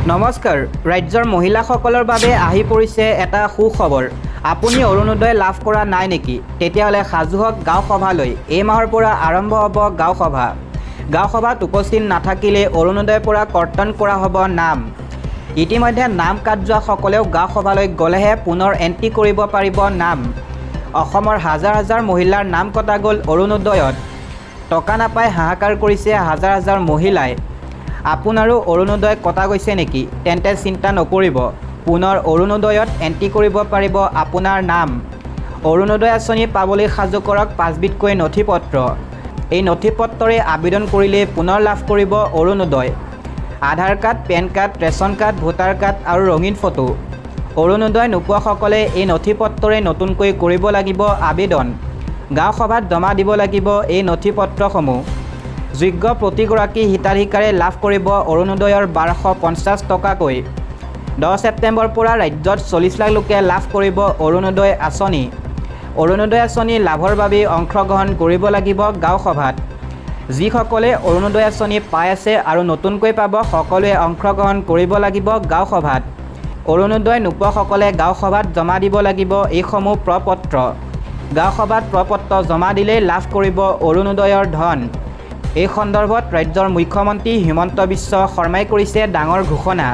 নমস্কাৰ ৰাজ্যৰ মহিলাসকলৰ বাবে আহি পৰিছে এটা সুখবৰ। আপুনি অৰুণোদয় লাভ কৰা নাই নেকি? তেতিয়াহ'লে সাজু হওক গাঁও সভালৈ। এই মাহৰ পৰা আৰম্ভ হ'ব গাঁও সভা। গাঁও সভাত উপস্থিত নাথাকিলে অৰুণোদয়ৰ পৰা কৰ্তন কৰা হ'ব নাম। ইতিমধ্যে নাম কাট যোৱাসকলেও গাঁও সভালৈ গ'লেহে পুনৰ এণ্ট্ৰি কৰিব পাৰিব নাম। অসমৰ হাজাৰ হাজাৰ মহিলাৰ নাম কটা গ'ল অৰুণোদয়ত। টকা নাপাই হাহাকাৰ কৰিছে হাজাৰ হাজাৰ মহিলাই। আপোনাৰো অৰুণোদয় কটা গৈছে নেকি? তেন্তে চিন্তা নকৰিব, পুনৰ অৰুণোদয়ত এণ্ট্ৰি কৰিব পাৰিব আপোনাৰ নাম। অৰুণোদয় আঁচনি পাবলৈ সাজু কৰক 5বিধকৈ নথি পত্ৰ। এই নথি পত্ৰৰে আবেদন কৰিলে পুনৰ লাভ কৰিব Arunodoi. Aadhaar card, PAN card, ration card, voter card আৰু ৰঙীন ফটো। অৰুণোদয় নোপোৱাসকলে এই নথি পত্ৰৰে নতুনকৈ কৰিব লাগিব আবেদন। গাঁও সভাত জমা দিব লাগিব এই নথি পত্ৰসমূহ। যোগ্য প্ৰতিগৰাকী হিতাধিকাৰীয়ে লাভ কৰিব অৰুণোদয়ৰ 1250 টকাকৈ। 10 ছেপ্টেম্বৰৰ পৰা ৰাজ্যত 40 লাখ লোকে লাভ কৰিব অৰুণোদয় আঁচনি। অৰুণোদয় আঁচনি লাভৰ বাবে অংশগ্ৰহণ কৰিব লাগিব গাঁও সভাত। যিসকলে অৰুণোদয় আঁচনি পাই আছে আৰু নতুনকৈ পাব, সকলোৱে অংশগ্ৰহণ কৰিব লাগিব গাঁও সভাত। অৰুণোদয় নোপোৱাসকলে গাঁও সভাত জমা দিব লাগিব এইসমূহ প্ৰপত্ৰ। গাঁও সভাত প্ৰপত্ৰ জমা দিলেই লাভ কৰিব অৰুণোদয়ৰ ধন। এই সন্দৰ্ভত ৰাজ্যৰ মুখ্যমন্ত্ৰী হিমন্ত বিশ্ব শৰ্মাই কৰিছে ডাঙৰ ঘোষণা।